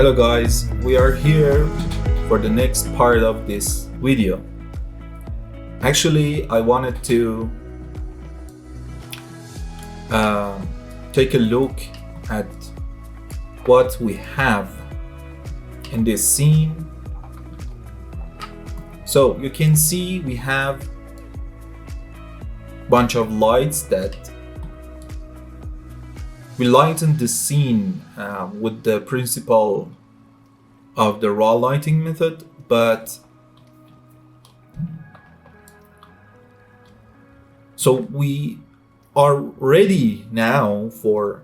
Hello guys, we are here for the next part of this video. Actually, I wanted to take a look at what we have in this scene. So you can see we have a bunch of lights that we lighten the scene with the principle of the raw lighting method, but so we are ready now for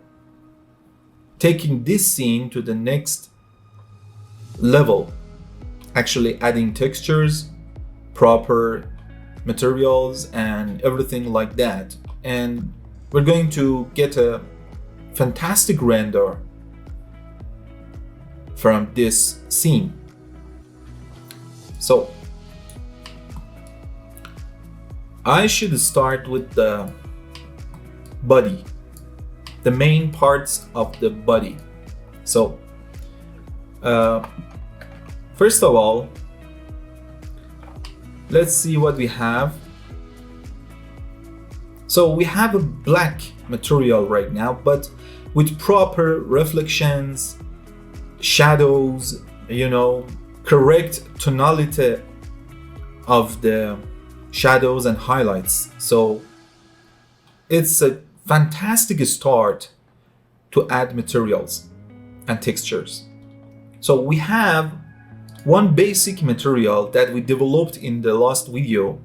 taking this scene to the next level, actually adding textures, proper materials and everything like that, and we're going to get a fantastic render from this scene. So I should start with the body, the main parts of the body. So first of all, let's see what we have. So we have a black material right now, but with proper reflections, shadows, correct tonality of the shadows and highlights. So it's a fantastic start to add materials and textures. So we have one basic material that we developed in the last video,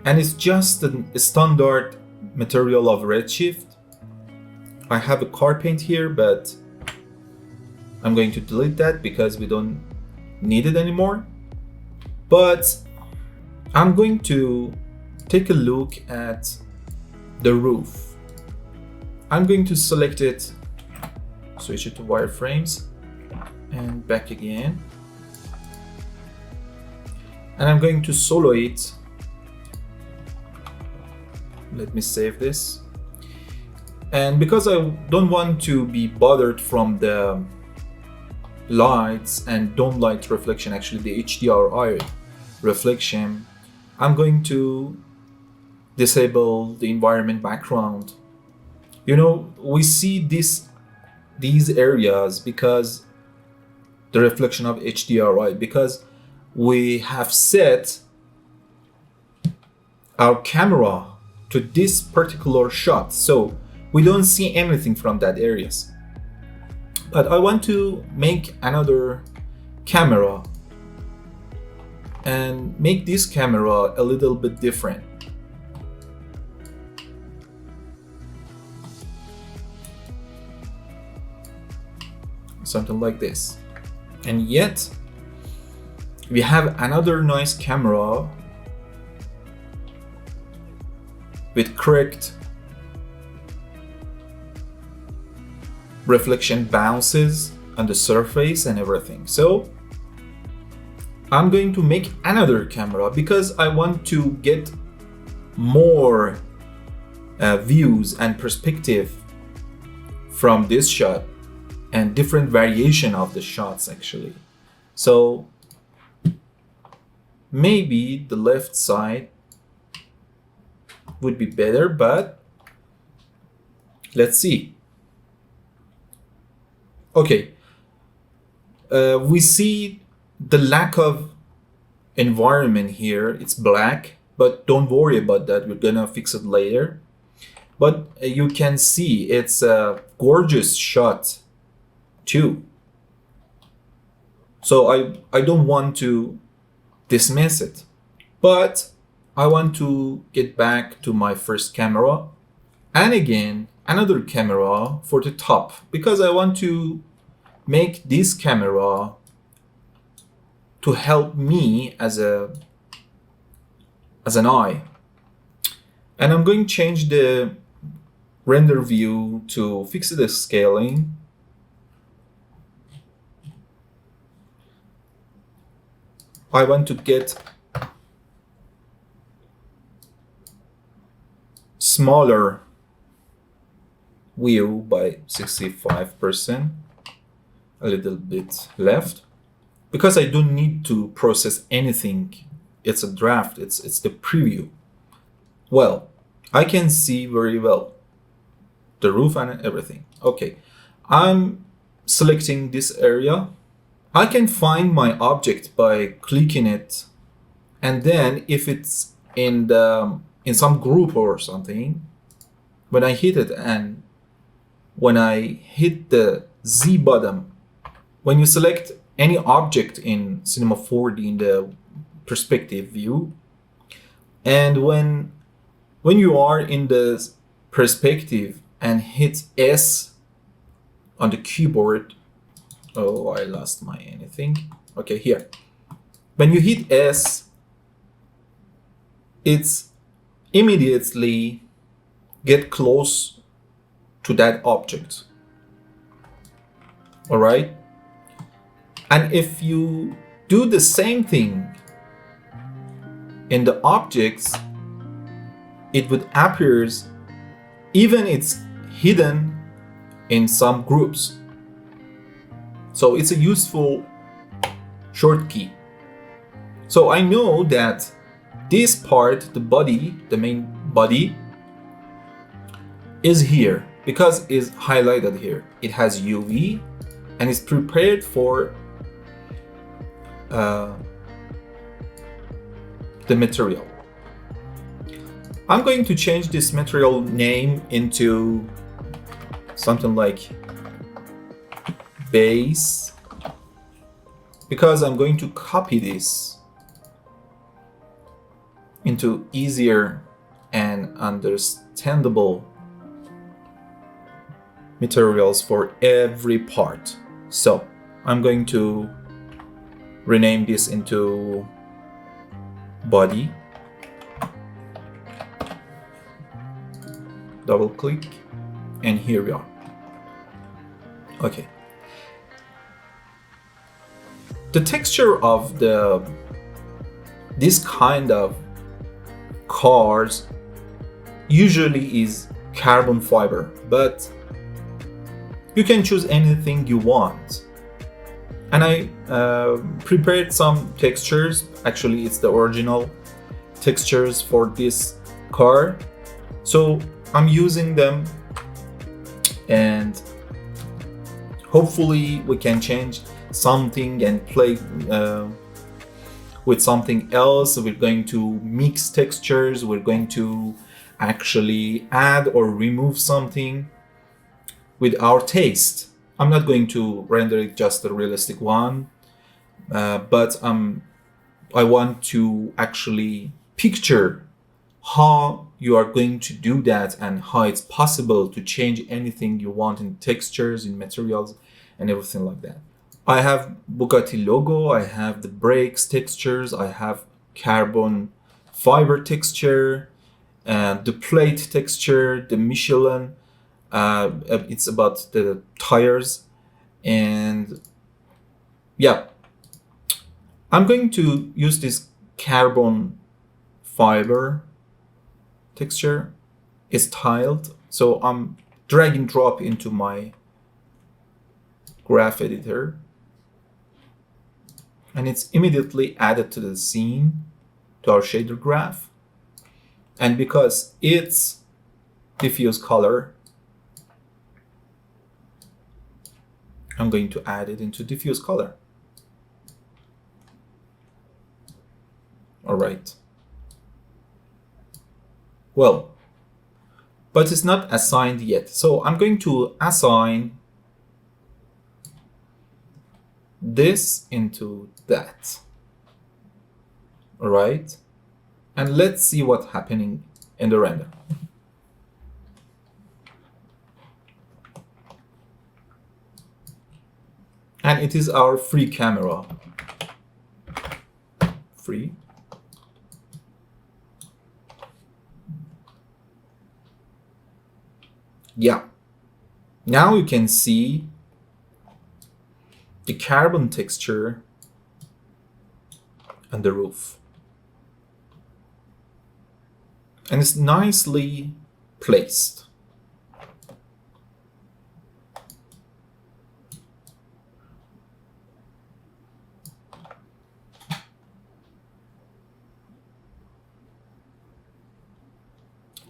and it's just a standard material of Redshift. I have a car paint here, but I'm going to delete that because we don't need it anymore. But I'm going to take a look at the roof. I'm going to select it, switch it to wireframes, and back again. And I'm going to solo it. Let me save this. And because I don't want to be bothered from the lights and dome light reflection, actually the HDRI reflection, I'm going to disable the environment background. We see these areas because the reflection of HDRI, because we have set our camera to this particular shot, so we don't see anything from that areas. But I want to make another camera and make this camera a little bit different. Something like this. And yet we have another nice camera with correct reflection bounces on the surface and everything. So I'm going to make another camera because I want to get more views and perspective from this shot and different variation of the shots actually. So maybe the left side would be better, but let's see. Okay, we see the lack of environment here. It's black, but don't worry about that. We're gonna fix it later. But you can see it's a gorgeous shot too. So I don't want to dismiss it, but I want to get back to my first camera and again another camera for the top, because I want to make this camera to help me as an eye. And I'm going to change the render view to fix the scaling. I want to get smaller view by 65%. a little bit left, because I don't need to process anything. It's a draft, it's the preview. Well, I can see very well the roof and everything. Okay, I'm selecting this area. I can find my object by clicking it, and then if it's in some group or something, when I hit it and when I hit the Z button, when you select any object in Cinema 4D in the perspective view, and when you are in the perspective and hit S on the keyboard, oh, I lost my anything. Okay, here. When you hit S, it's immediately get close to that object. All right. And if you do the same thing in the objects, it would appear even it's hidden in some groups. So it's a useful short key. So I know that this part, the body, the main body, is here because it's highlighted here. It has UV and is prepared for the material. I'm going to change this material name into something like base, because I'm going to copy this into easier and understandable materials for every part. So I'm going to rename this into body. Double click, and here we are. Okay. The texture of this kind of cars usually is carbon fiber, but you can choose anything you want. And I prepared some textures. Actually, it's the original textures for this car. So I'm using them, and hopefully we can change something and play with something else. We're going to mix textures. We're going to actually add or remove something with our taste. I'm not going to render it just a realistic one, but I want to actually picture how you are going to do that and how it's possible to change anything you want in textures, in materials, and everything like that. I have Bugatti logo, I have the brakes textures, I have carbon fiber texture, the plate texture, the Michelin, it's about the tires, and yeah. I'm going to use this carbon fiber texture. Is tiled, so I'm drag and drop into my graph editor, and it's immediately added to the scene, to our shader graph. And because it's diffuse color, I'm going to add it into diffuse color. All right. Well, but it's not assigned yet. So I'm going to assign this into that. All right. And let's see what's happening in the render. And it is our free camera. Free. Yeah. Now you can see the carbon texture on the roof. And it's nicely placed.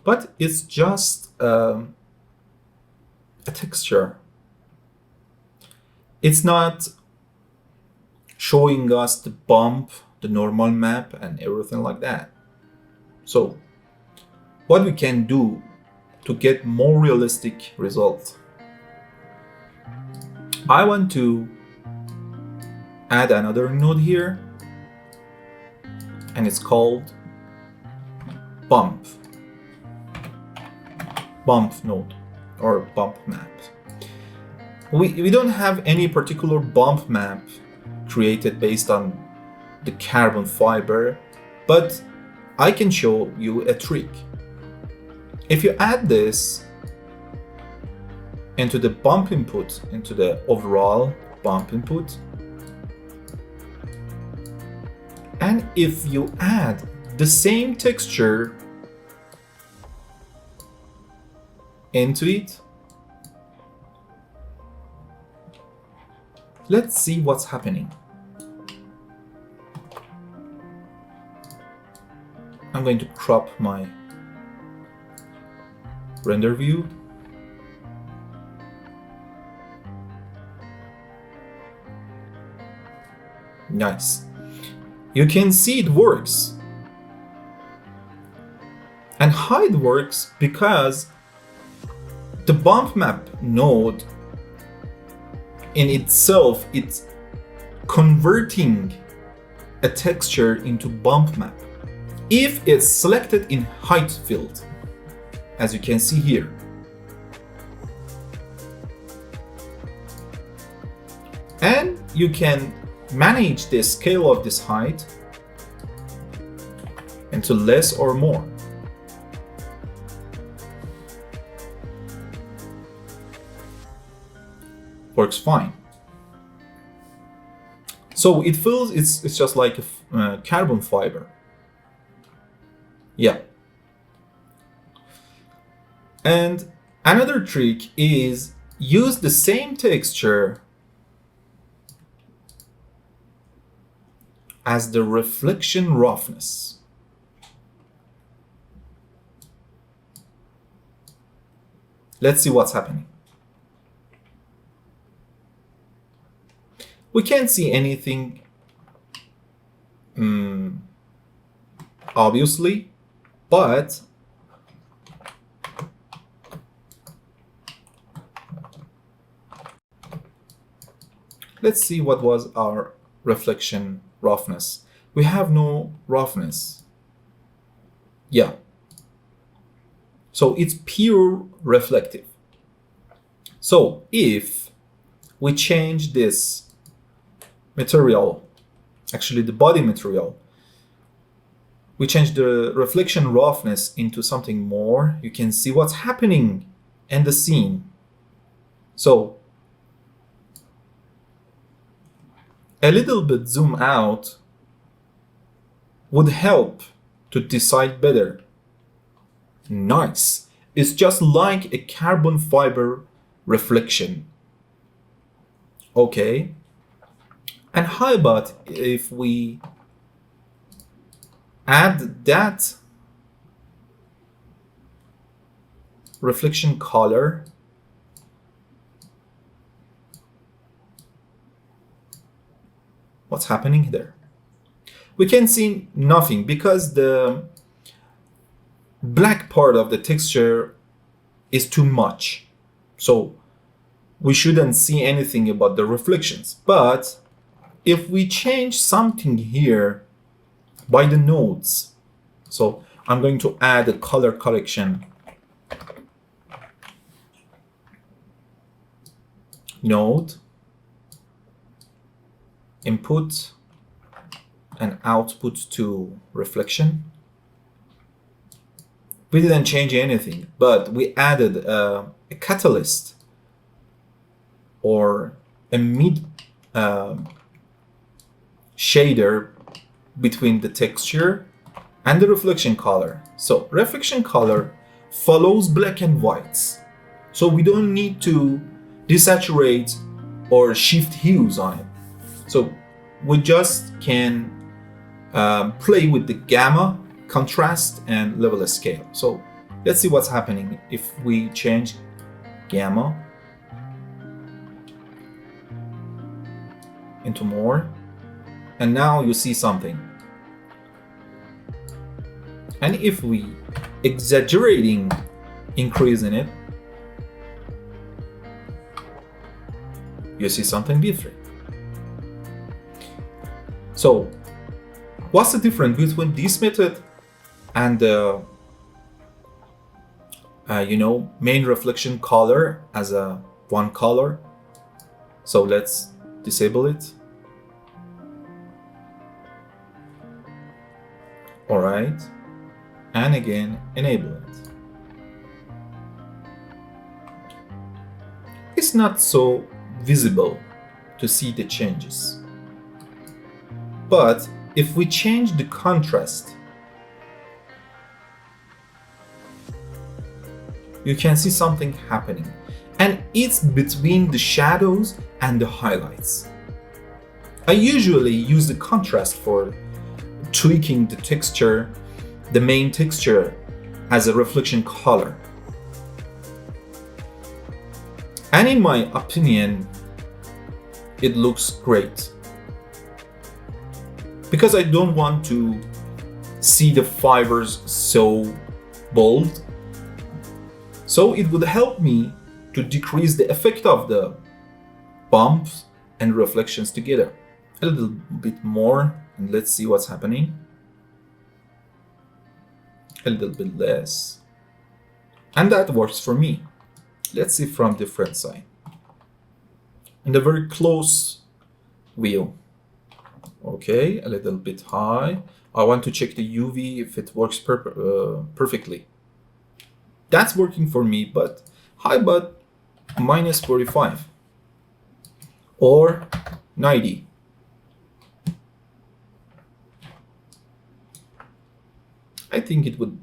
but it's just a texture. It's not showing us the bump, the normal map, and everything like that. So what we can do to get more realistic results, I want to add another node here, and it's called bump node or bump map. We don't have any particular bump map created based on the carbon fiber, but I can show you a trick. If you add this into the bump input, into the overall bump input, and if you add the same texture into it, let's see what's happening. I'm going to crop my render view. Nice. You can see it works. And how it works because the bump map node in itself, it's converting a texture into bump map if it's selected in height field, as you can see here. And you can manage the scale of this height into less or more. Works fine. So it feels it's just like a carbon fiber. Yeah. And another trick is use the same texture as the reflection roughness. Let's see what's happening. We can't see anything obviously, but let's see what was our reflection roughness. We have no roughness. Yeah. So it's pure reflective. So if we change this material, actually the body material, we change the reflection roughness into something more, you can see what's happening in the scene. So a little bit zoom out would help to decide better. Nice. It's just like a carbon fiber reflection. Okay. And how about if we add that reflection color what's happening there? We can see nothing because the black part of the texture is too much. So we shouldn't see anything about the reflections. But if we change something here by the nodes, so I'm going to add a color correction node, input and output to reflection. We didn't change anything, but we added a catalyst or a mid shader between the texture and the reflection color. So reflection color follows black and whites. So we don't need to desaturate or shift hues on it. So we just can play with the gamma, contrast, and level scale. So Let's see what's happening if we change gamma into more, and now you see something. And if we exaggerating increase in it, you see something different. So what's the difference between this method and the main reflection color as a one color? So let's disable it. All right, and again enable it. It's not so visible to see the changes, but if we change the contrast, you can see something happening, and it's between the shadows and the highlights. I usually use the contrast for tweaking the texture, the main texture, as a reflection color. And in my opinion, it looks great, because I don't want to see the fibers so bold. So it would help me to decrease the effect of the bumps and reflections together. A little bit more, and let's see what's happening. A little bit less. And that works for me. Let's see from different side. In the very close view. Okay, a little bit high. I want to check the UV if it works perfectly. That's working for me, but high, but minus 45 or 90. I think it would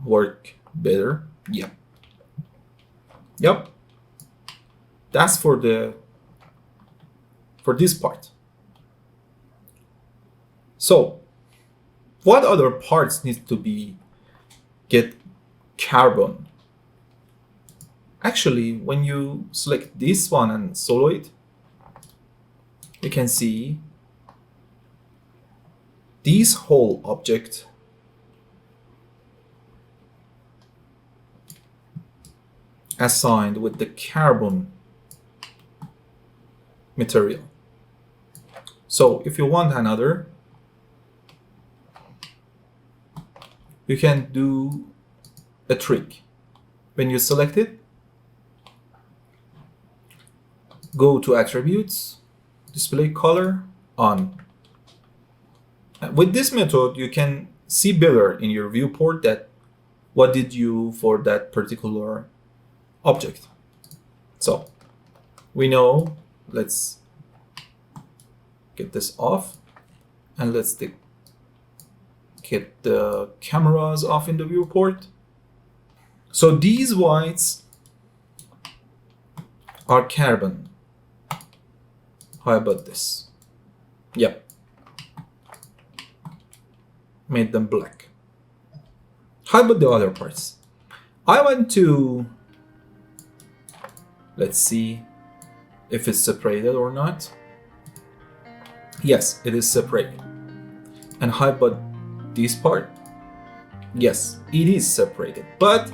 work better. Yep. That's for this part. So what other parts need to be get carbon? Actually, when you select this one and solo it, you can see this whole object assigned with the carbon material. So if you want another, you can do a trick. When you select it, go to attributes, display color on. With this method, you can see better in your viewport that what did you for that particular object. So we know, let's get this off, and let's get the cameras off in the viewport. So these whites are carbon. How about this? Yep. Made them black. How about the other parts? I want to, let's see if it's separated or not. Yes, it is separated. And how about this part? Yes, it is separated, but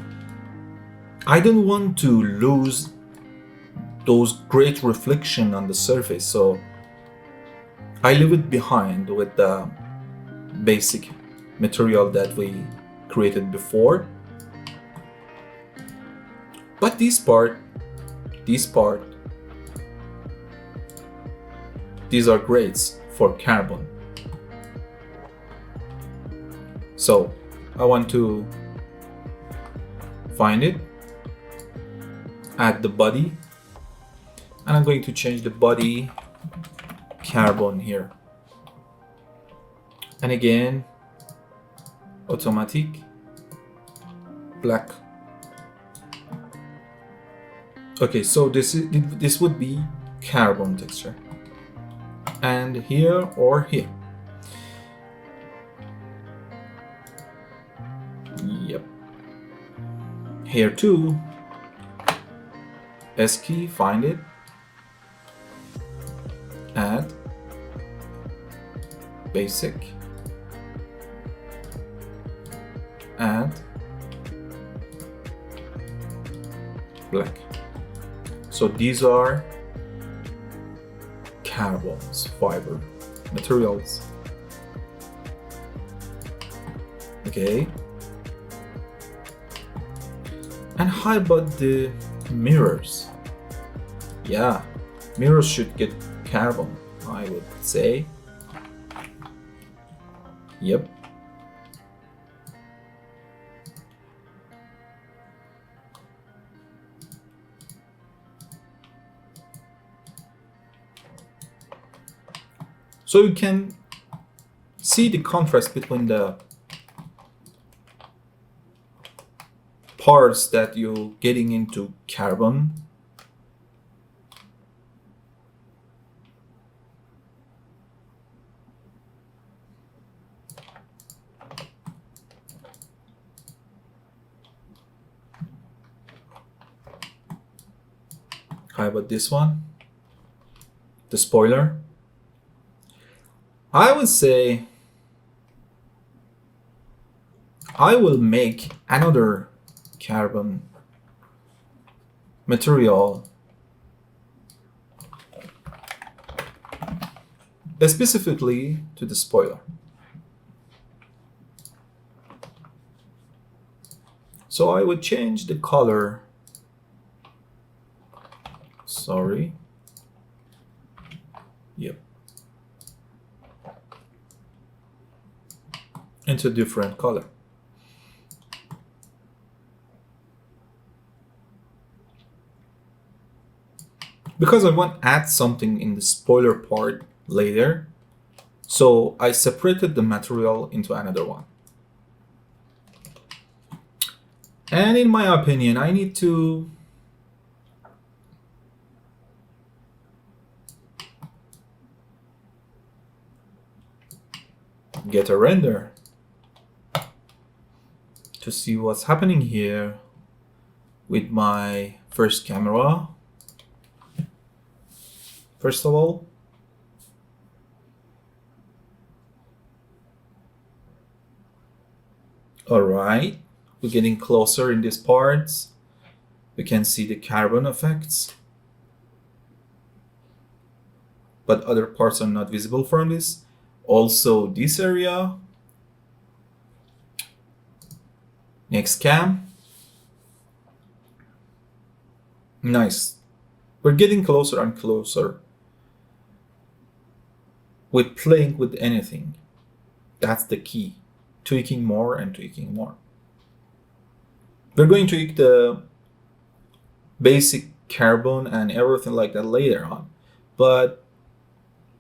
I don't want to lose those great reflection on the surface, so I leave it behind with the basic material that we created before. But this part, these are great for carbon. So I want to find it, add the body, and I'm going to change the body carbon here. And again, automatic, black. Okay, so this would be carbon texture. And here or here. Yep. here too, S key, find it, add, basic, add, black. So these are carbons, fiber materials. Okay. And how about the mirrors? Yeah, mirrors should get carbon, I would say. Yep. So you can see the contrast between the parts that you're getting into carbon. How about this one? The spoiler. I would say I will make another carbon material specifically to the spoiler. So I would change the color. Sorry. Yep. Into a different color. Because I want to add something in the spoiler part later, so I separated the material into another one. And in my opinion, I need to get a render to see what's happening here with my first camera. First of all, all right, we're getting closer in these parts. We can see the carbon effects, but other parts are not visible from this. Also this area. Next cam. Nice. We're getting closer and closer with playing with anything. That's the key. Tweaking more and tweaking more. We're going to tweak the basic carbon and everything like that later on. But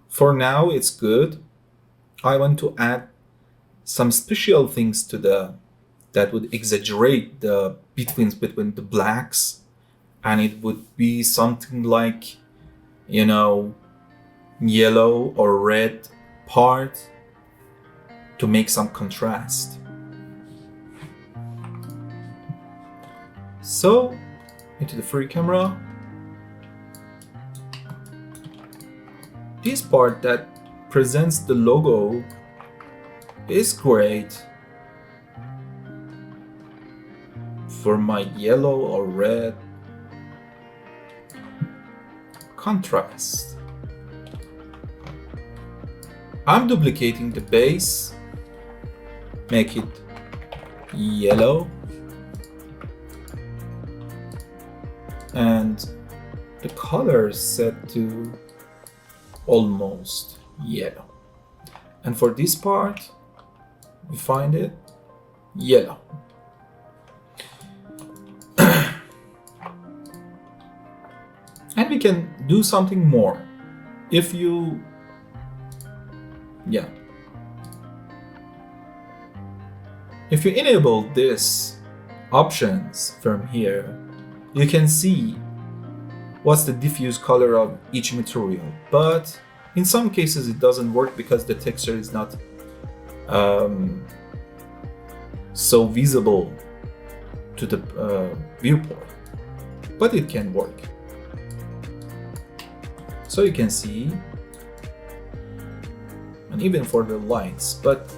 for now, it's good. I want to add some special things to that would exaggerate the between the blacks, and it would be something like, you know, yellow or red part to make some contrast. So into the free camera, this part that presents the logo is great for my yellow or red contrast. I'm duplicating the base, make it yellow, and the color set to almost yellow. And for this part, we find it yellow. And we can do something more. If you, if you enable this options from here, you can see what's the diffuse color of each material. But in some cases it doesn't work because the texture is not so visible to the viewport, but it can work. So you can see, and even for the lights, but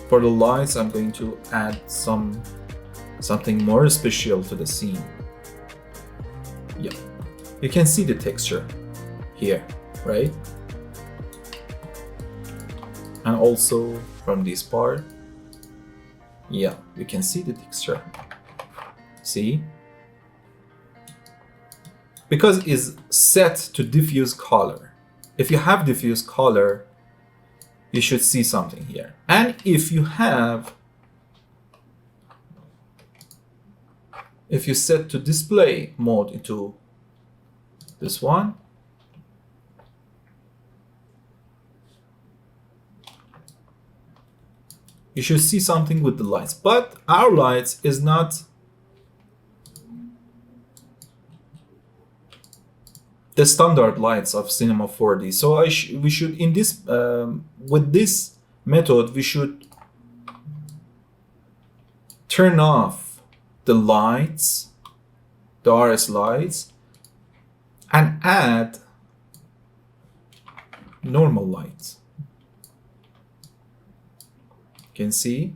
for the lights I'm going to add something more special to the scene. Yeah, you can see the texture here, right? And also from this part, yeah, you can see the texture. See? Because it's set to diffuse color. If you have diffuse color, you should see something here. And if you set to display mode into this one, you should see something with the lights. But our lights is not the standard lights of Cinema4d. So we should, in this with this method, we should turn off the lights, the RS lights, and add normal lights. You can see.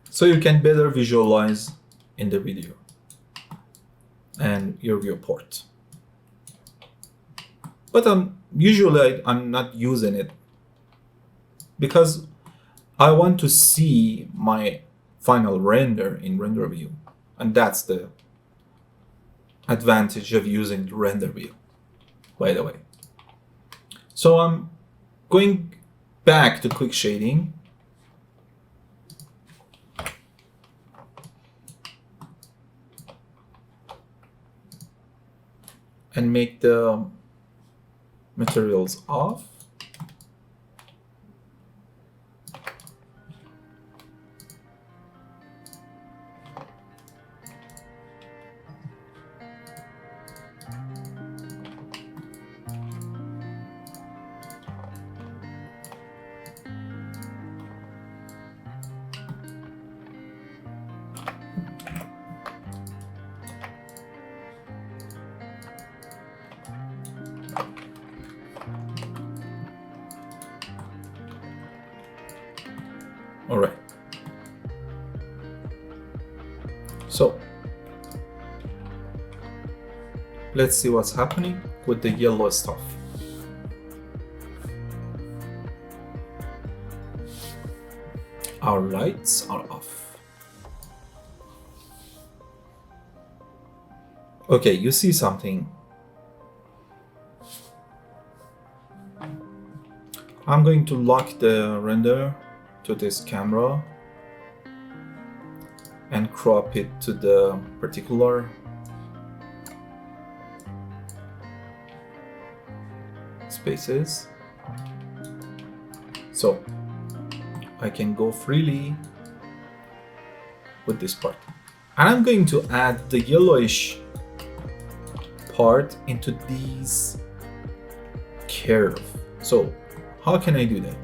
So you can better visualize in the video and your viewport. But usually I'm not using it because I want to see my final render in render view, and that's the advantage of using the render view, by the way. So I'm going back to quick shading. And make the materials off. All right. So let's see what's happening with the yellow stuff. Our lights are off. Okay, you see something. I'm going to lock the render to this camera and crop it to the particular spaces, so I can go freely with this part. And I'm going to add the yellowish part into these curve. So how can I do that?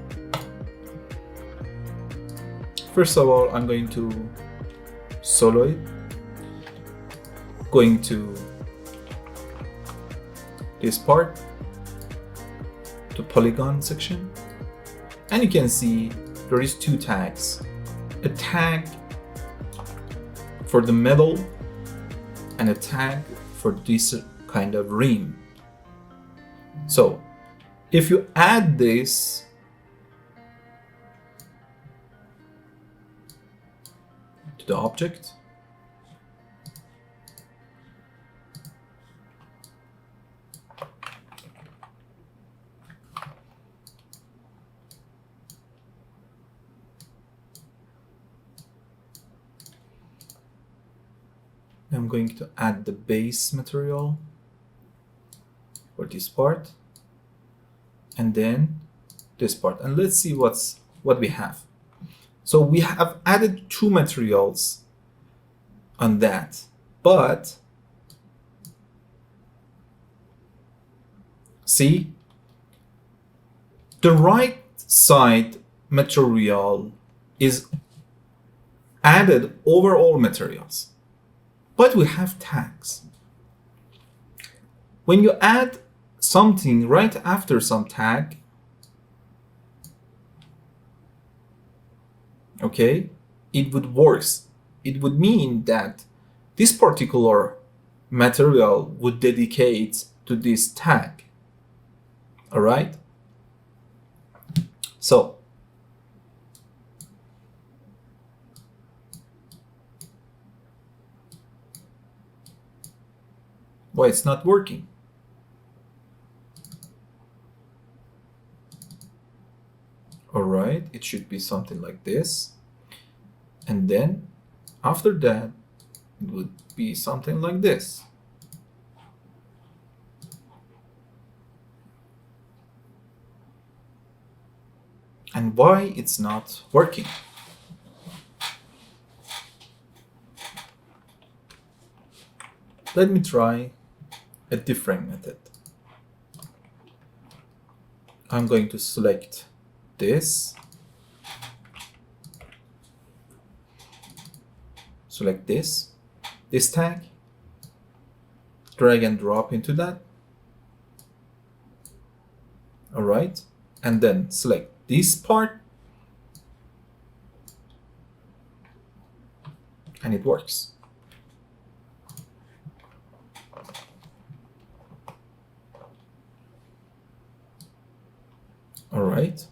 First of all, I'm going to solo it, going to this part, to polygon section, and you can see there is two tags. A tag for the metal and a tag for this kind of rim. So if you add this to the object, I'm going to add the base material for this part, and then this part, and let's see what we have. So we have added two materials on that, but See, the right side material is added over all materials, but we have tags. When you add something right after some tag, okay, it would work. It would mean that this particular material would dedicate to this tag. All right. So why it's not working? All right, it should be something like this. And then after that, it would be something like this. And why it's not working? Let me try a different method. I'm going to select this, select this tag, drag and drop into that. All right, and then select this part, and it works. All right.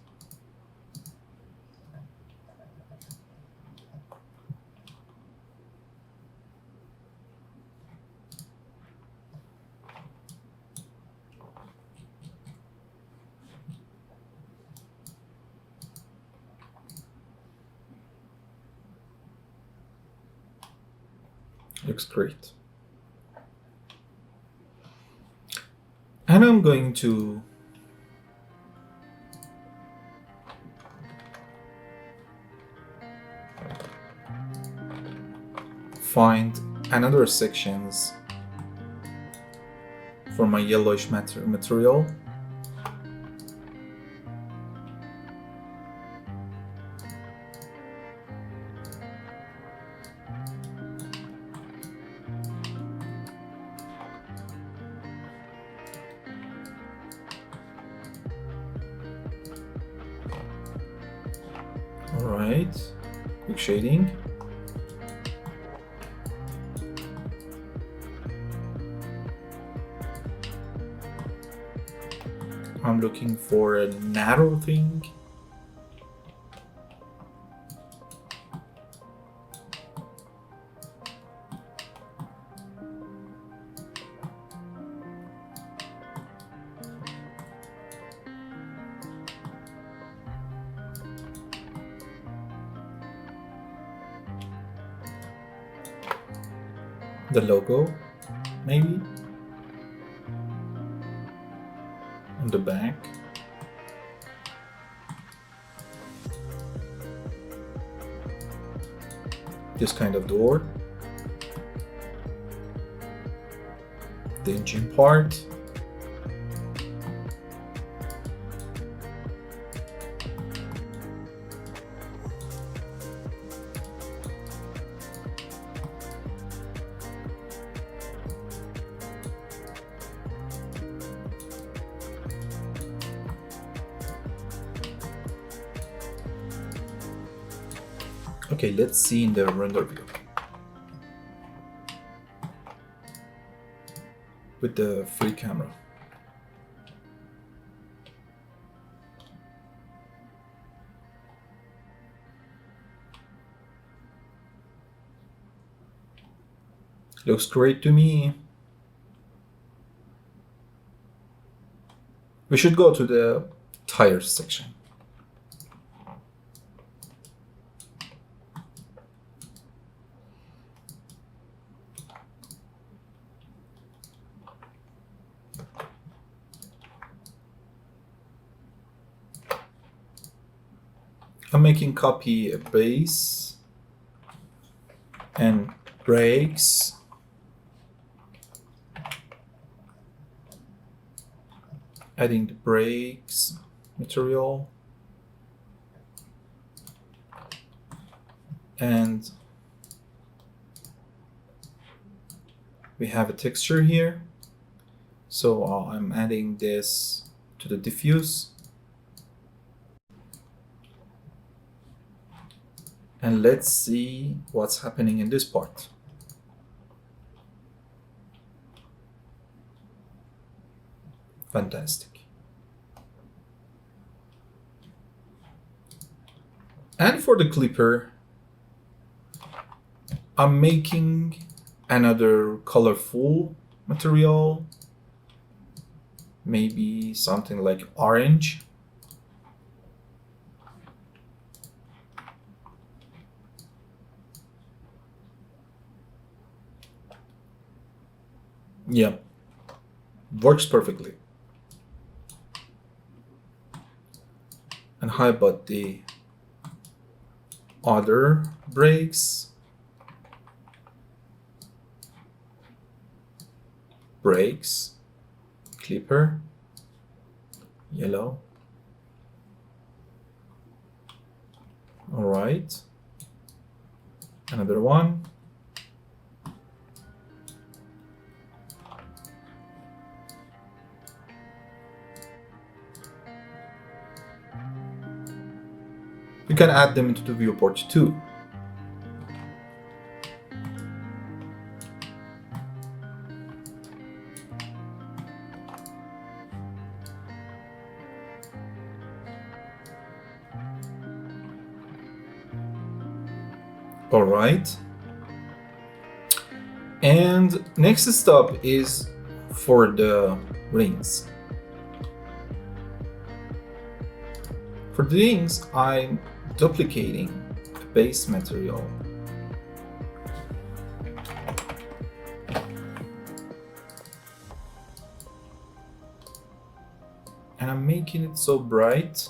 Looks great. And I'm going to find another sections for my yellowish material. All right, quick shading. I'm looking for a narrow thing. The logo, maybe, on the back. This kind of door. The engine part. Okay, let's see in the render view with the free camera. Looks great to me. We should go to the tires section. I'm making copy a base and brakes. adding the brakes material, and we have a texture here. So I'm adding this to the diffuse, and let's see what's happening in this part. Fantastic. And for the clipper, I'm making another colorful material, maybe something like orange. Yeah, works perfectly. And how about the other brakes? Brakes, clipper, yellow. All right. Another one. You can add them into the viewport too. All right. And next step is for the rings. For the rings, I'm duplicating the base material. And I'm making it so bright.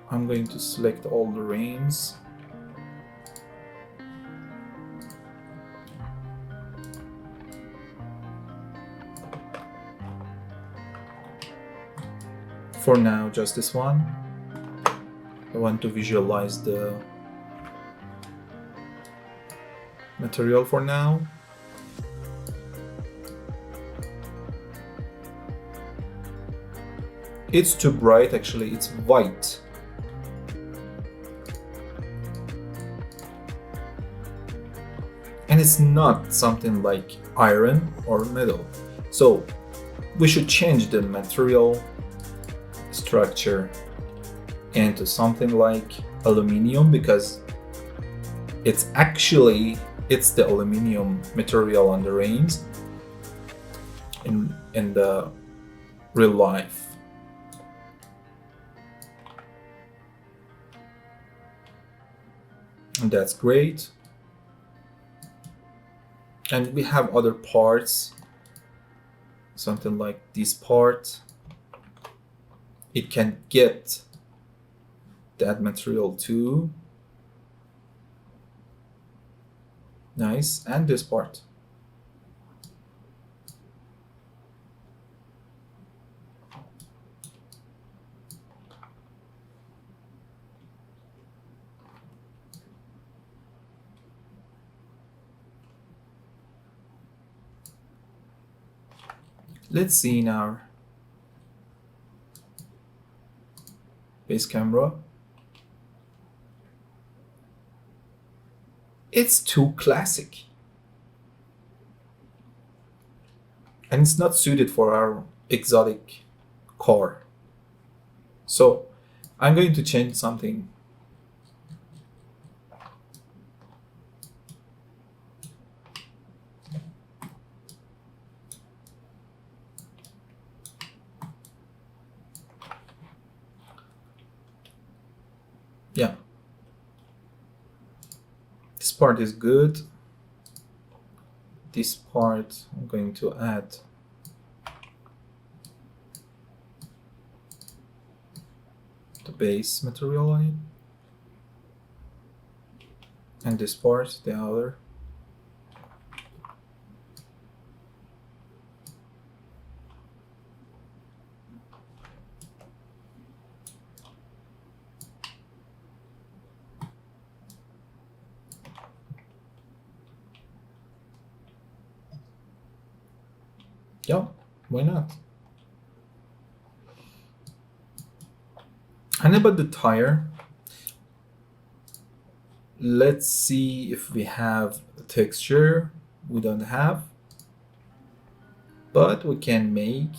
I'm going to select all the rings. For now, just this one. I want to visualize the material for now. It's too bright, actually, it's white. And it's not something like iron or metal. So we should change the material structure into something like aluminum, because it's the aluminum material on the rings in the real life. And that's great. And we have other parts, something like this part. It can get that material too. Nice. And this part. Let's see in our base camera. It's too classic. And it's not suited for our exotic car. So I'm going to change something. Yeah. This part is good. This part I'm going to add the base material on it. And this part, the other. Yeah, why not? And about the tire, let's see if we have a texture. We don't have, but we can make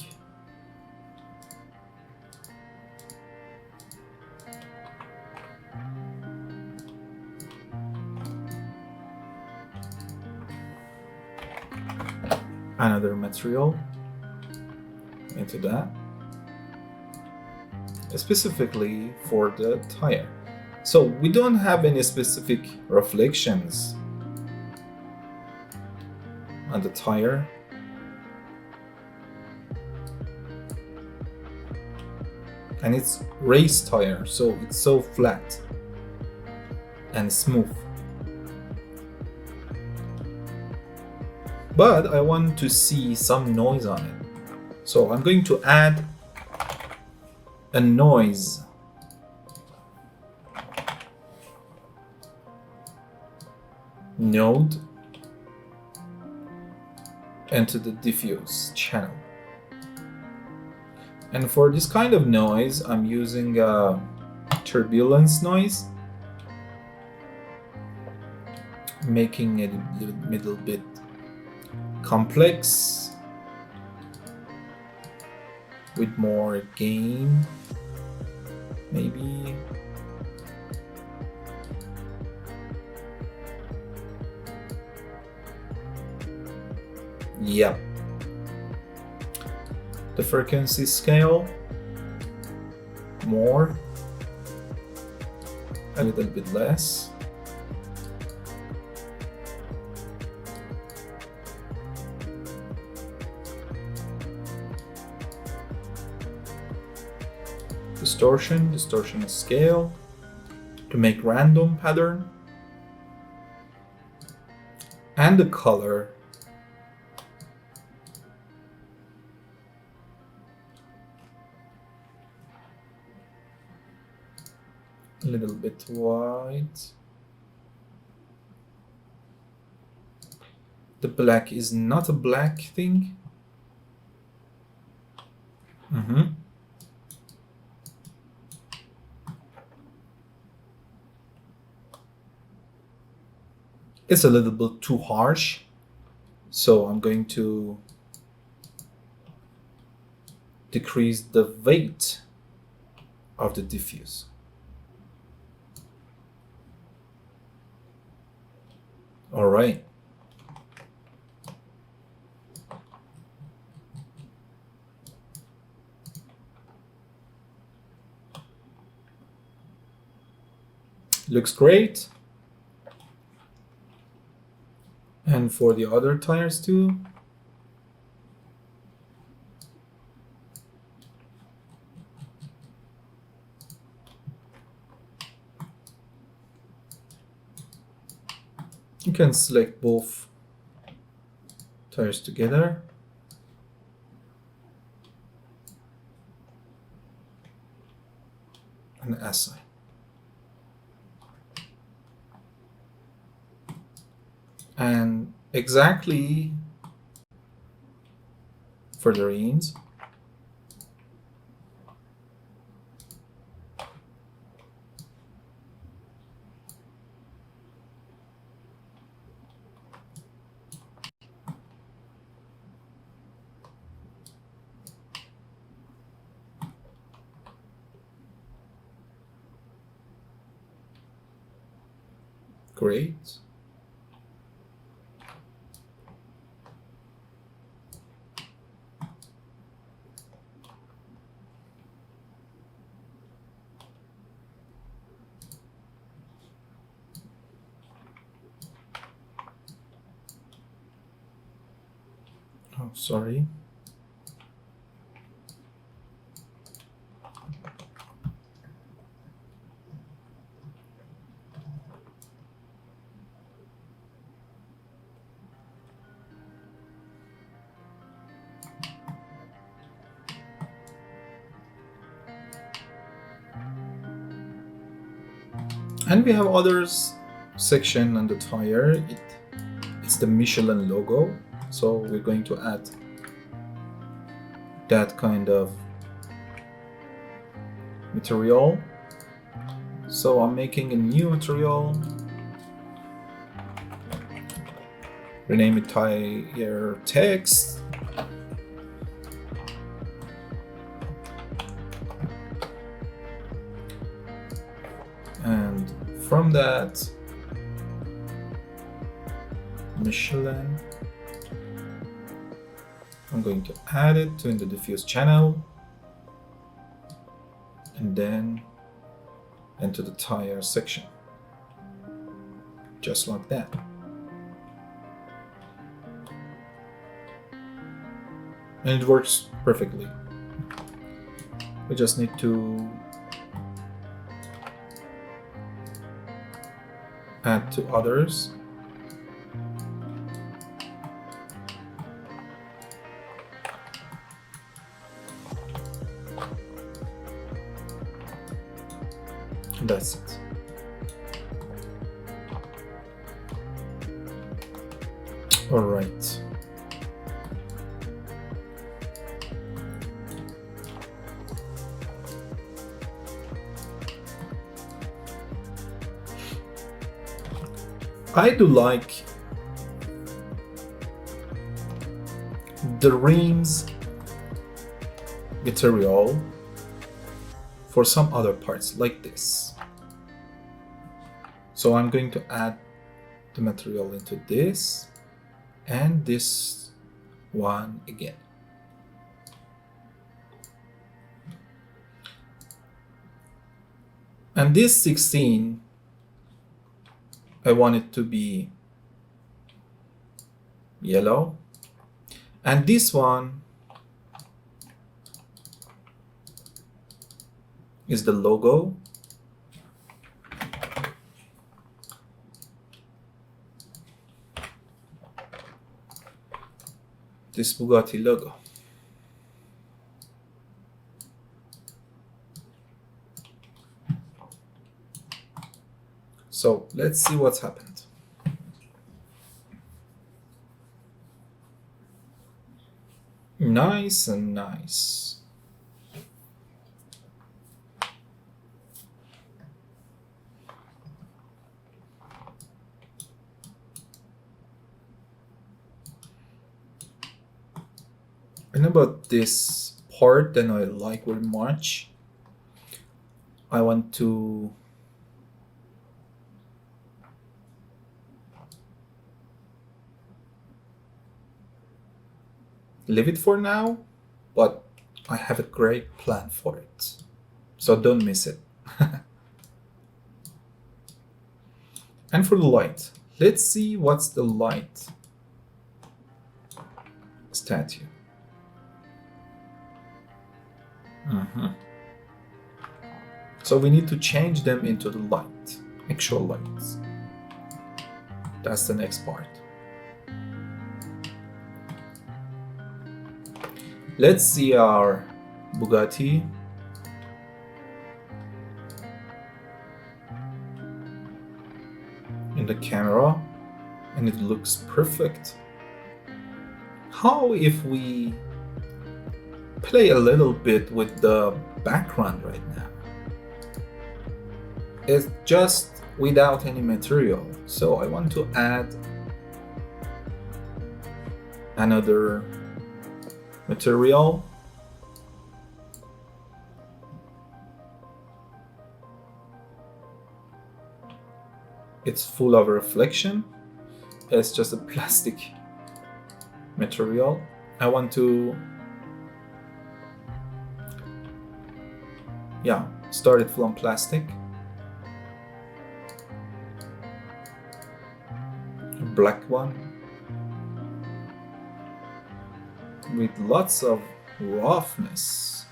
another material into that, specifically for the tire. So we don't have any specific reflections on the tire. And it's race tire, so it's so flat and smooth. But I want to see some noise on it. So I'm going to add a noise node into the diffuse channel. And for this kind of noise, I'm using a turbulence noise, making it a little bit complex with more gain, maybe. Yep. The frequency scale more, a little bit less. Distortion scale to make random pattern, and the color a little bit white. The black is not a black thing. It's a little bit too harsh, so I'm going to decrease the weight of the diffuse. All right. Looks great. And for the other tires too. You can select both tires together. And Asnaei. And exactly for the reins. Great. Oh, sorry. And we have others section on the tire. It's the Michelin logo. So we're going to add that kind of material. So I'm making a new material, rename it Tyre text, and from that Michelin, I'm going to add it to in the diffuse channel, and then into the tire section, just like that. And it works perfectly. We just need to add to others. And that's it. All right. I do like the rims material for some other parts like this. So I'm going to add the material into this and this one again. And this 16, I want it to be yellow, and this one is the logo. This Bugatti logo. So let's see what's happened. Nice and nice. And about this part that I like very much, I want to leave it for now, but I have a great plan for it, so don't miss it. And for the light, let's see what's the light statue. So we need to change them into the light, actual lights. That's the next part. Let's see our Bugatti. In the camera, and it looks perfect. How if we play a little bit with the background right now? It's just without any material. So I want to add another material. It's full of reflection. It's just a plastic material. I want to start it from plastic. A black one with lots of roughness.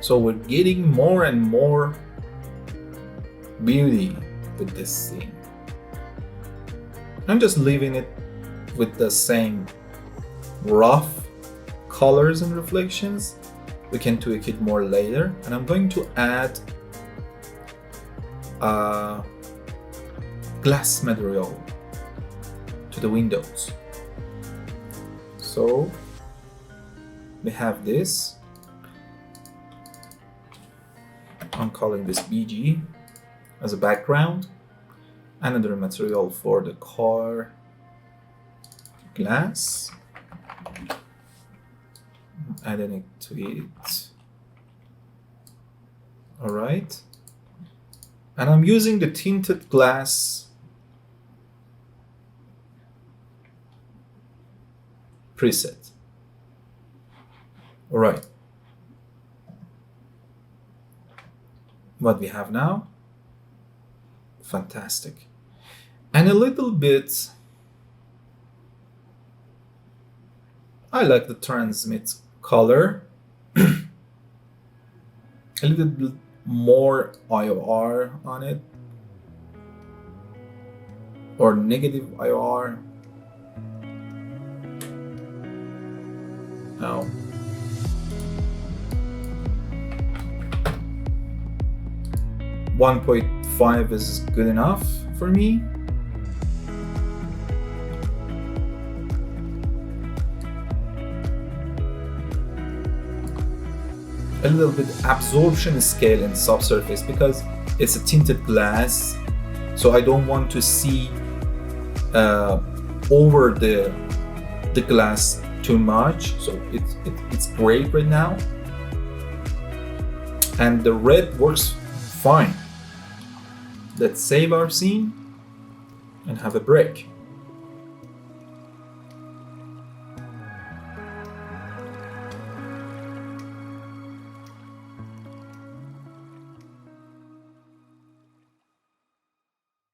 So we're getting more and more beauty with this scene. I'm just leaving it with the same rough colors and reflections. We can tweak it more later, and I'm going to add glass material the windows. So we have this. I'm calling this BG as a background. Another material for the car glass. Adding it to it. All right. And I'm using the tinted glass preset. All right. What we have now? Fantastic. And a little bit, I like the transmit color. A little bit more IOR on it, or negative IOR. No. .5 is good enough for me. A little bit absorption scale in subsurface because it's a tinted glass, so I don't want to see over the glass too much. So it's great right now, and the red works fine. Let's save our scene and have a break.